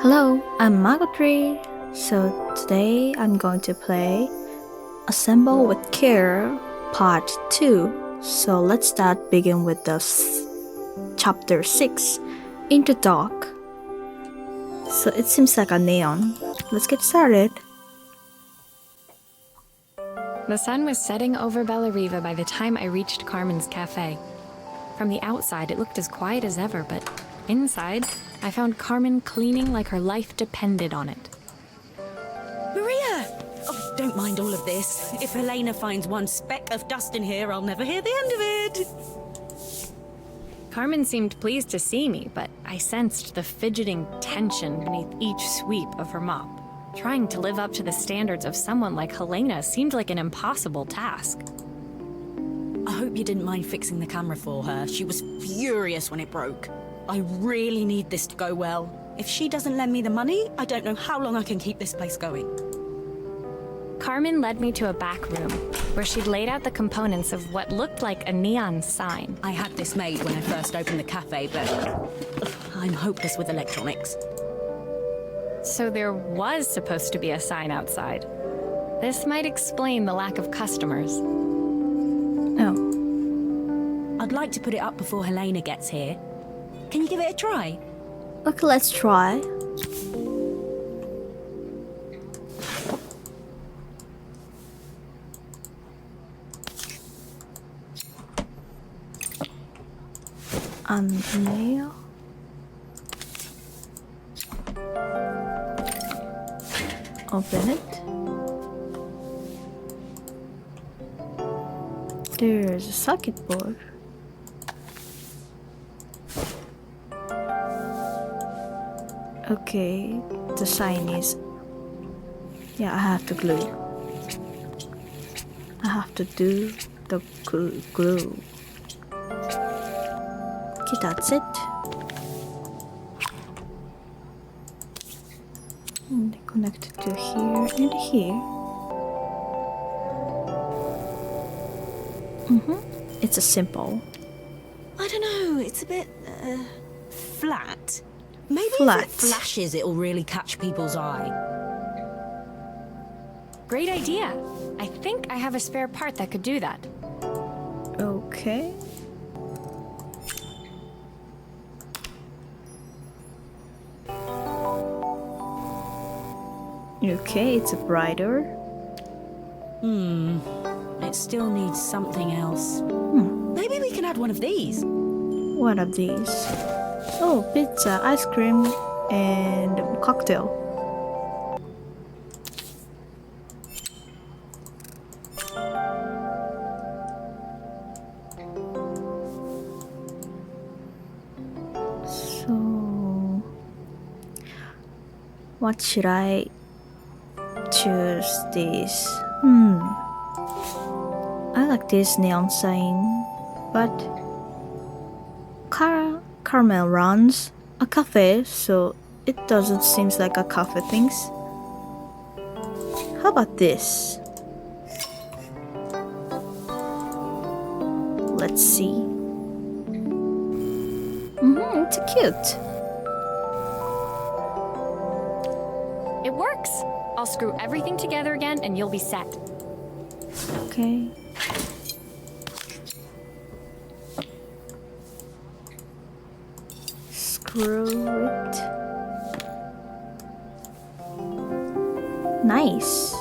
Hello, I'm Margottry. So today I'm going to play Assemble with Care part 2. So let's begin with the chapter 6, Into Dark. So it seems like a neon. Let's get started. The sun was setting over Bellariva by the time I reached Carmen's cafe. From the outside, it looked as quiet as ever, but inside, I found Carmen cleaning like her life depended on it. Maria! Oh, don't mind all of this. If Helena finds one speck of dust in here, I'll never hear the end of it. Carmen seemed pleased to see me, but I sensed the fidgeting tension beneath each sweep of her mop. Trying to live up to the standards of someone like Helena seemed like an impossible task. I hope you didn't mind fixing the camera for her. She was furious when it broke. I really need this to go well. If she doesn't lend me the money, I don't know how long I can keep this place going. Carmen led me to a back room, where she'd laid out the components of what looked like a neon sign. I had this made when I first opened the cafe, but I'm hopeless with electronics. So there was supposed to be a sign outside. This might explain the lack of customers. Oh, I'd like to put it up before Helena gets here. Can you give it a try? okay, let's try. Unveil. Open it. There's a circuit board. Okay, the sign is... Yeah, I have to glue. I have to do the glue. Okay, that's it. And connect it to here and here. It's a simple. I don't know, it's a bit, flat. Maybe Flat. if it flashes, it'll really catch people's eye. Great idea. I think I have a spare part that could do that. Okay. Okay, it's a brighter. It still needs something else. Maybe we can add one of these. One of these. Oh, pizza, ice cream, and cocktail. So, what should I choose this? I like this neon sign, but Carmel runs a cafe, so it doesn't seem like a cafe things. How about this? Let's see. It's cute. It works. I'll screw everything together again and you'll be set. Okay. Screw it. Nice.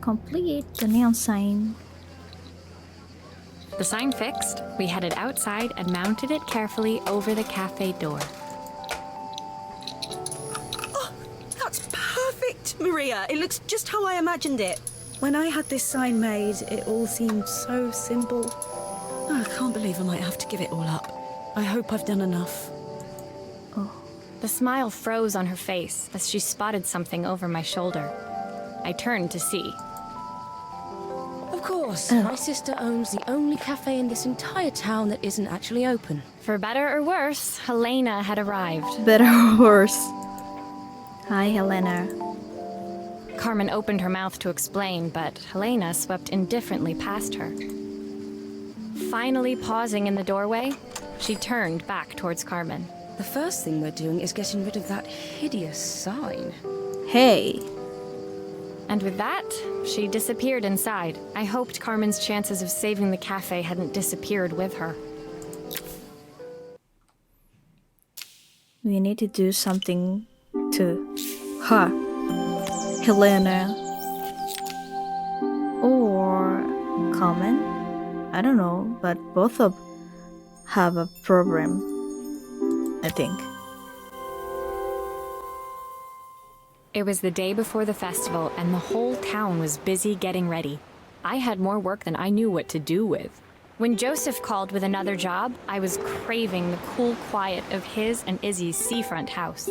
Complete the neon sign. The sign fixed, we headed outside and mounted it carefully over the cafe door. Oh, that's perfect, Maria. It looks just how I imagined it. When I had this sign made, it all seemed so simple. Oh, I can't believe I might have to give it all up. I hope I've done enough. The smile froze on her face as she spotted something over my shoulder. I turned to see. Of course, my sister owns the only cafe in this entire town that isn't actually open. For better or worse, Helena had arrived. Better or worse. Hi, Helena. Carmen opened her mouth to explain, but Helena swept indifferently past her. Finally pausing in the doorway, she turned back towards Carmen. The first thing we're doing is getting rid of that hideous sign. Hey. And with that, she disappeared inside. I hoped Carmen's chances of saving the cafe hadn't disappeared with her. We need to do something to her, Helena, or Carmen. I don't know, but both of have a problem, I think. It was the day before the festival, and the whole town was busy getting ready. I had more work than I knew what to do with. When Joseph called with another job, I was craving the cool quiet of his and Izzy's seafront house.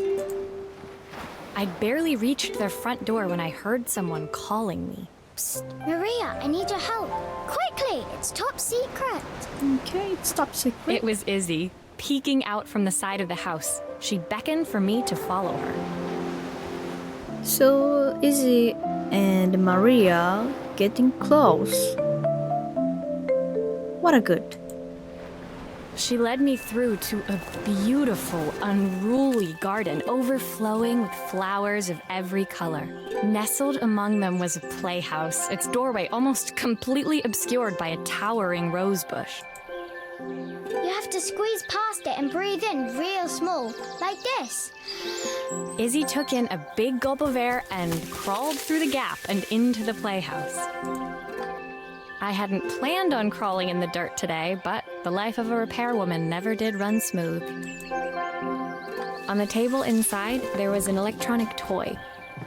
I'd barely reached their front door when I heard someone calling me. Psst, Maria, I need your help. Quickly, it's top secret. Okay, it's top secret. It was Izzy, peeking out from the side of the house. She beckoned for me to follow her. So Izzy and Maria getting close. What a good. She led me through to a beautiful, unruly garden overflowing with flowers of every color. Nestled among them was a playhouse, its doorway almost completely obscured by a towering rose bush. You have to squeeze past it and breathe in real small, like this. Izzy took in a big gulp of air and crawled through the gap and into the playhouse. I hadn't planned on crawling in the dirt today, but the life of a repairwoman never did run smooth. On the table inside, there was an electronic toy.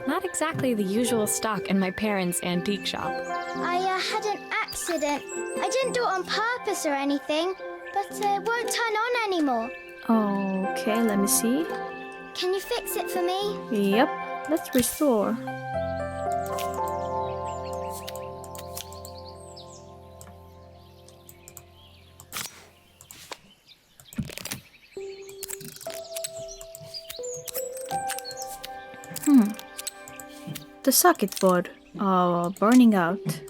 Not exactly the usual stock in my parents' antique shop. I had an accident. I didn't do it on purpose or anything, but it won't turn on anymore. Okay, let me see. Can you fix it for me? Yep, let's restore. The circuit board burning out.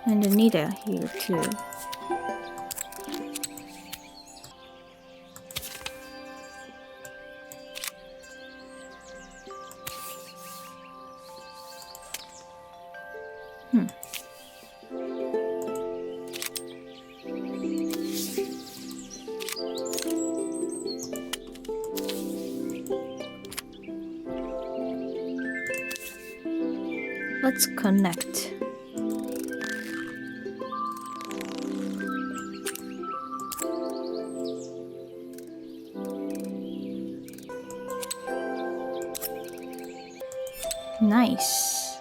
And the needle here too. Let's connect. Nice.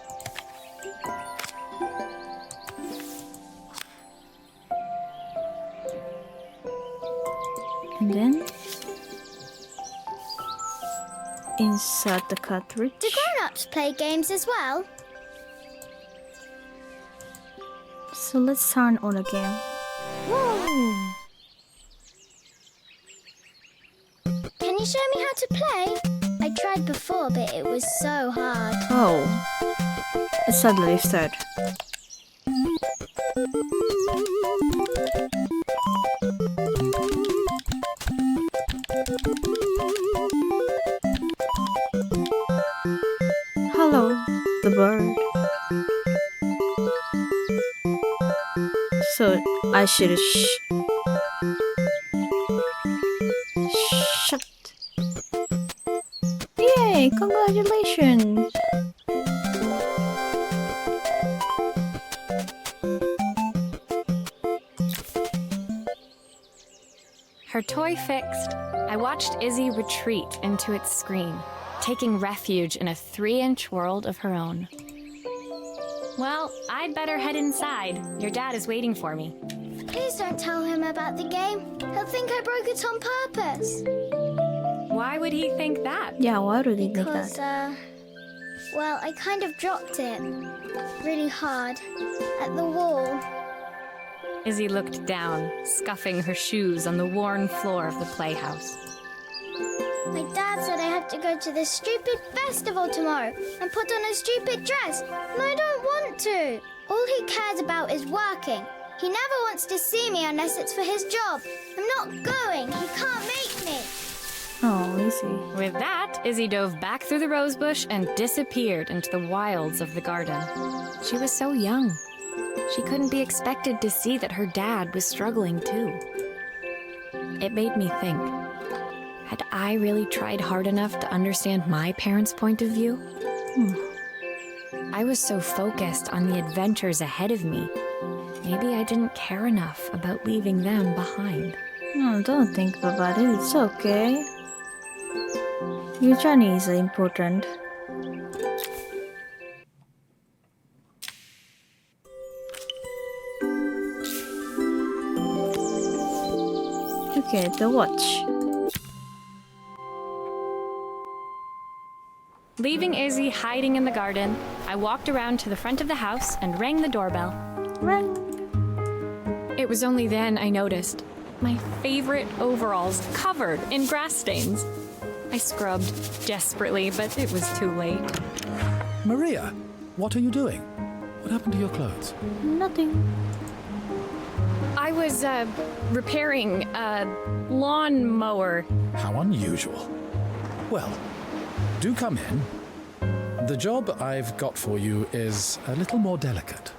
And then insert the cartridge. Do grown-ups play games as well? So let's turn on again. Whoa! Can you show me how to play? I tried before, but it was so hard. Oh, it suddenly started. Hello, the bird. So I should shut. Yay! Congratulations! Her toy fixed, I watched Izzy retreat into its screen, taking refuge in a 3-inch world of her own. Well, I'd better head inside. Your dad is waiting for me. Please don't tell him about the game. He'll think I broke it on purpose. Why would he think that? Yeah, why do they make Because, that? well, I kind of dropped it really hard at the wall. Izzy looked down, scuffing her shoes on the worn floor of the playhouse. My dad said I had to go to this stupid festival tomorrow and put on a stupid dress, and I don't want to. All he cares about is working. He never wants to see me unless it's for his job. I'm not going. He can't make me. Oh, Izzy. With that, Izzy dove back through the rosebush and disappeared into the wilds of the garden. She was so young. She couldn't be expected to see that her dad was struggling too. It made me think, had I really tried hard enough to understand my parents' point of view? I was so focused on the adventures ahead of me. Maybe I didn't care enough about leaving them behind. No, don't think about it. It's okay. Your journey is important. Okay, the watch. Leaving Izzy hiding in the garden, I walked around to the front of the house and rang the doorbell. Ring. It was only then I noticed my favorite overalls covered in grass stains. I scrubbed desperately, but it was too late. Maria, what are you doing? What happened to your clothes? Nothing. I was, repairing a lawn mower. How unusual. Well, do come in. The job I've got for you is a little more delicate.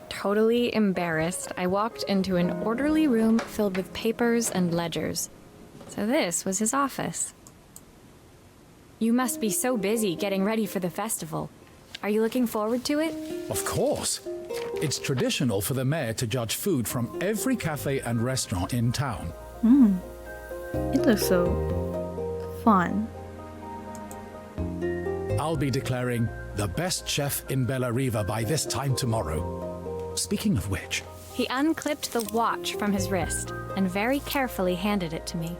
Totally embarrassed, I walked into an orderly room filled with papers and ledgers. So this was his office. You must be so busy getting ready for the festival. Are you looking forward to it? Of course. It's traditional for the mayor to judge food from every cafe and restaurant in town. It looks so fun. I'll be declaring the best chef in Bellariva by this time tomorrow. Speaking of which, He unclipped the watch from his wrist and very carefully handed it to me.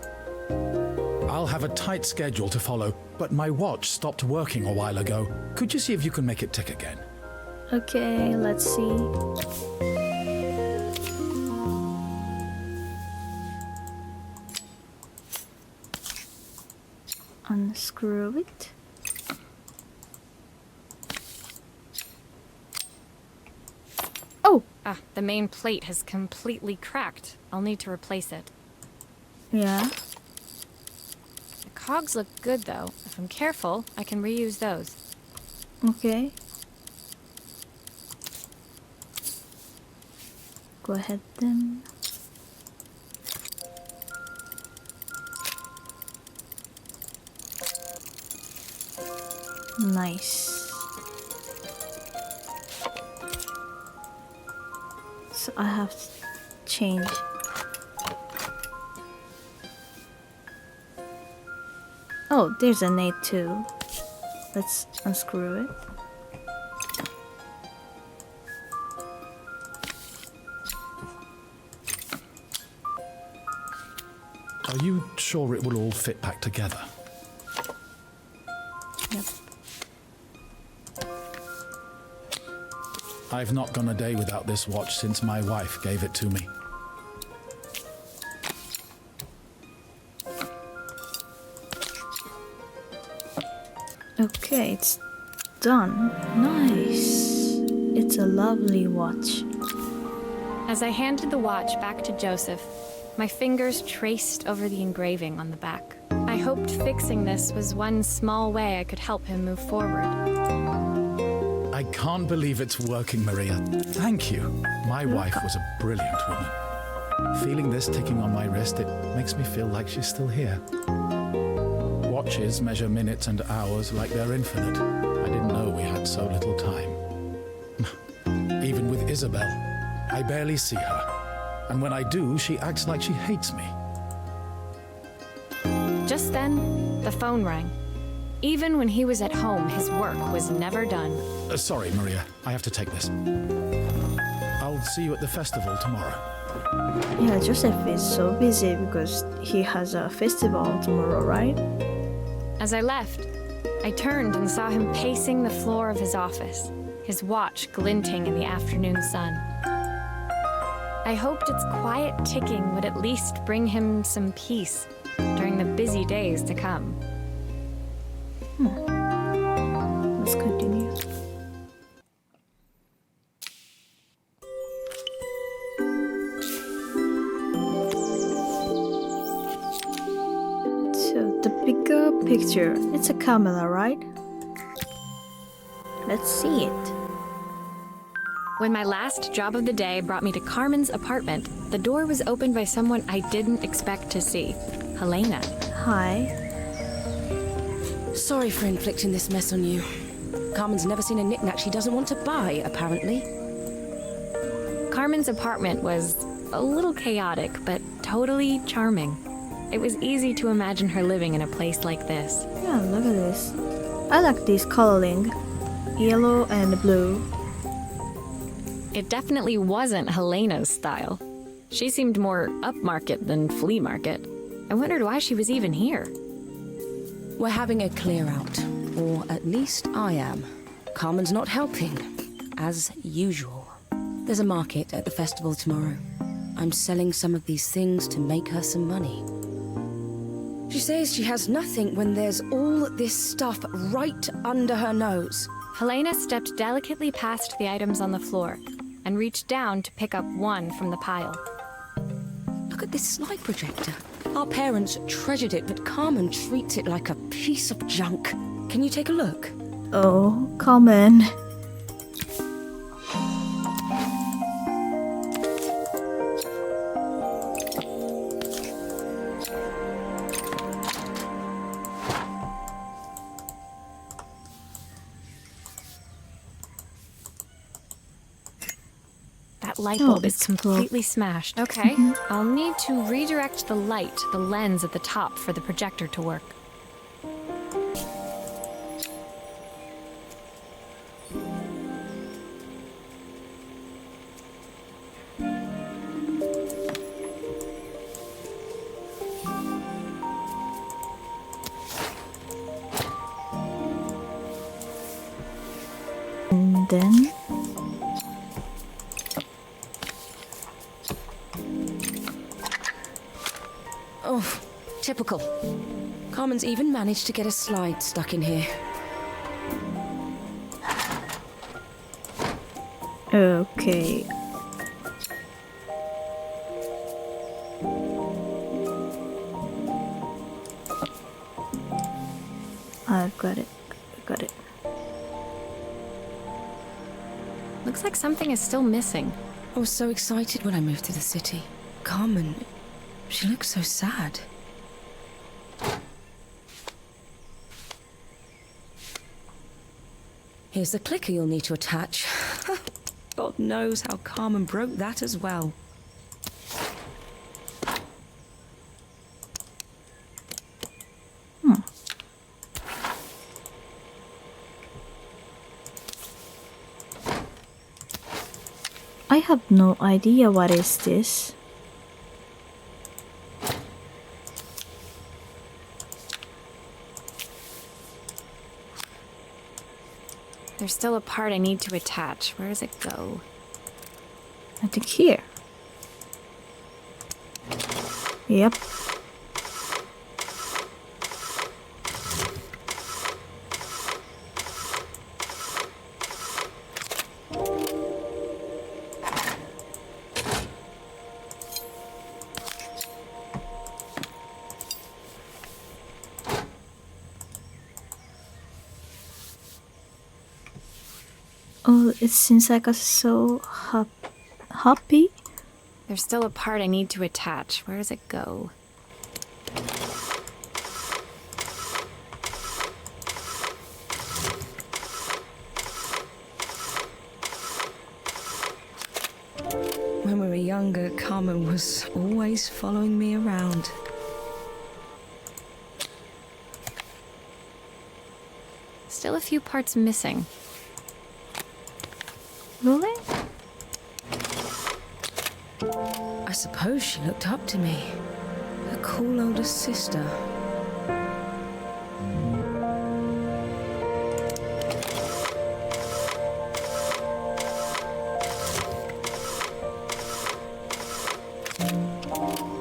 I'll have a tight schedule to follow, but my watch stopped working a while ago. Could you see if you can make it tick again? Okay, let's see. Unscrew it. Oh! Ah, the main plate has completely cracked. I'll need to replace it. Yeah. The cogs look good though. If I'm careful, I can reuse those. Okay. Go ahead then. Nice. So I have to change. Oh, there's a nade too. Let's unscrew it. Are you sure it will all fit back together? Yep. I've not gone a day without this watch since my wife gave it to me. Okay, it's done. Nice. It's a lovely watch. As I handed the watch back to Joseph, my fingers traced over the engraving on the back. I hoped fixing this was one small way I could help him move forward. I can't believe it's working, Maria. Thank you. My wife was a brilliant woman. Feeling this ticking on my wrist, it makes me feel like she's still here. Watches measure minutes and hours like they're infinite. I didn't know we had so little time. Even with Isabel, I barely see her. And when I do, she acts like she hates me. Just then, the phone rang. Even when he was at home, his work was never done. Sorry, Maria. I have to take this. I'll see you at the festival tomorrow. Yeah, Joseph is so busy because he has a festival tomorrow, right? As I left, I turned and saw him pacing the floor of his office, his watch glinting in the afternoon sun. I hoped its quiet ticking would at least bring him some peace during the busy days to come. Let's continue. So the bigger picture, it's a camera, right? Let's see it. When my last job of the day brought me to Carmen's apartment, the door was opened by someone I didn't expect to see. Helena. Hi. Sorry for inflicting this mess on you. Carmen's never seen a knick-knack she doesn't want to buy, apparently. Carmen's apartment was a little chaotic, but totally charming. It was easy to imagine her living in a place like this. Yeah, look at this. I like this coloring. Yellow and blue. It definitely wasn't Helena's style. She seemed more upmarket than flea market. I wondered why she was even here. We're having a clear out, or at least I am. Carmen's not helping, as usual. There's a market at the festival tomorrow. I'm selling some of these things to make her some money. She says she has nothing when there's all this stuff right under her nose. Helena stepped delicately past the items on the floor and reached down to pick up one from the pile. Look at this slide projector. Our parents treasured it, but Carmen treats it like a piece of junk. Can you take a look? Oh, Carmen. That light bulb is it's completely smashed. Okay, I'll need to redirect the light, the lens at the top, for the projector to work. And then Oh, typical. Carmen's even managed to get a slide stuck in here. okay. I've got it. Got it. Looks like something is still missing. I was so excited when I moved to the city. Carmen, she looks so sad. Here's the clicker you'll need to attach. God knows how Carmen broke that as well. I have no idea what is this. There's still a part I need to attach. Where does it go? I think here. Yep. Oh, it seems like I'm so happy. There's still a part I need to attach. Where does it go? When we were younger, Carmen was always following me around. Still a few parts missing. Really? I suppose she looked up to me. A cool older sister.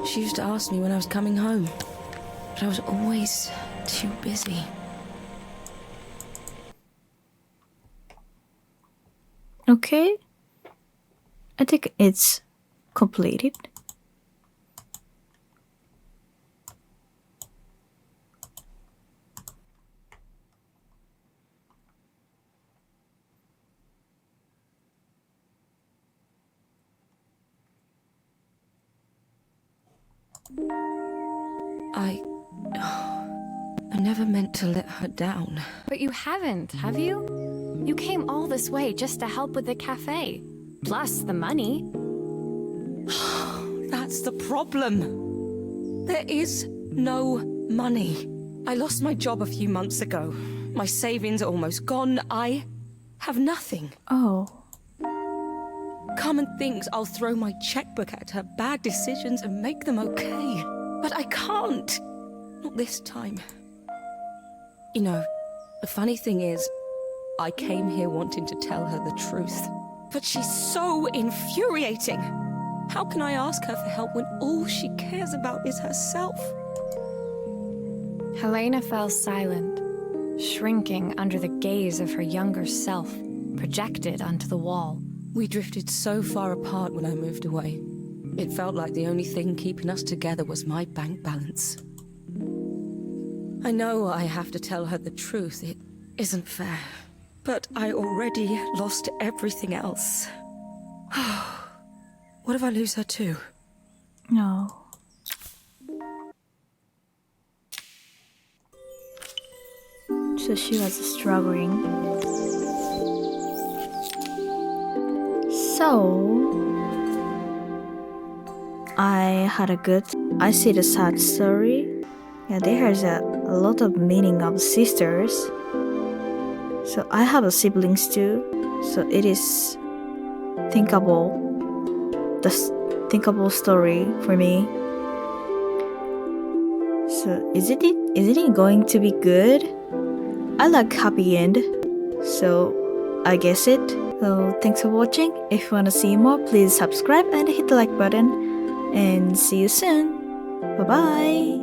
She used to ask me when I was coming home. But but I was always too busy. Okay. I think it's completed. I never meant to let her down. But you haven't, have you? You came all this way just to help with the cafe. Plus the money. That's the problem. There is no money. I lost my job a few months ago. My savings are almost gone. I have nothing. Oh. Carmen thinks I'll throw my checkbook at her bad decisions and make them okay. But I can't. Not this time. You know, the funny thing is, I came here wanting to tell her the truth. But she's so infuriating. How can I ask her for help when all she cares about is herself? Helena fell silent, shrinking under the gaze of her younger self, projected onto the wall. We drifted so far apart when I moved away. It felt like the only thing keeping us together was my bank balance. I know I have to tell her the truth. It isn't fair. But I already lost everything else. What if I lose her too? No. So she was struggling. So I see the sad story. Yeah, there's a lot of meaning of sisters. So I have a siblings too. So it is thinkable story for me. So isn't it going to be good? I like happy end. So I guess it. So thanks for watching. If you want to see more, please subscribe and hit the like button. And see you soon. Bye bye.